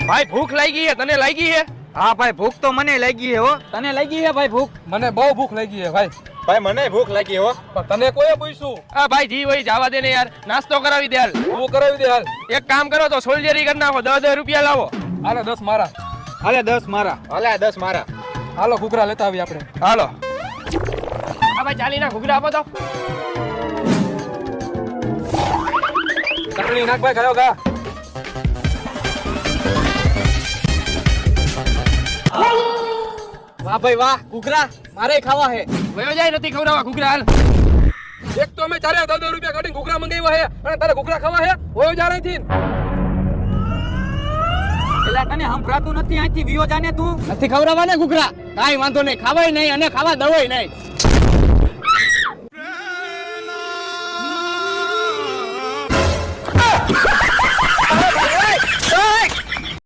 ભાઈ ભૂખ લાગી હે, તને લાગી હે? હા ભાઈ, ભૂખ તો મને લાગી હે હો. તને લાગી હે ભાઈ ભૂખ? મને બહુ ભૂખ લાગી છે ભાઈ. ભાઈ મને ભૂખ લાગી હો. પણ તને કોઈએ પૂછ્યું? આ ભાઈ જી વઈ જવા દે ને યાર, નાસ્તો કરાવી દે હાલ. તું કરાવી દે હાલ. એક કામ કરો તો સોલ્જરી કરી નાખો, 10 રૂપિયા લાવો. હાલે 10 મારા. હાલે 10 મારા. હાલે 10 મારા. હાલો ઘૂઘરા લેતા આવી આપણે. હાલો. આ ભાઈ ચાલી ના ઘૂઘરા આપો તો. ચટણી નાખ ભાઈ, ખાયો ગા. વાહ ભાઈ વાહ, ઘૂઘરા મારે ખાવા હે. વયો જાય નથી ખવડાવવા ઘૂઘરા હાલ. એક તો અમે ચારે 10 રૂપિયા કાઢીને ઘૂઘરા મંગાવ્યા હે અને તારે ઘૂઘરા ખાવા હે? હોયો જા રહીથી. એલા તને સંભળાતું નથી? અહીંથી વિયો જાને તું. નથી ખવડાવવા ને ઘૂઘરા? કાઈ વાંધો નહીં, ખાવાય નહીં અને ખાવા દવાય નહીં.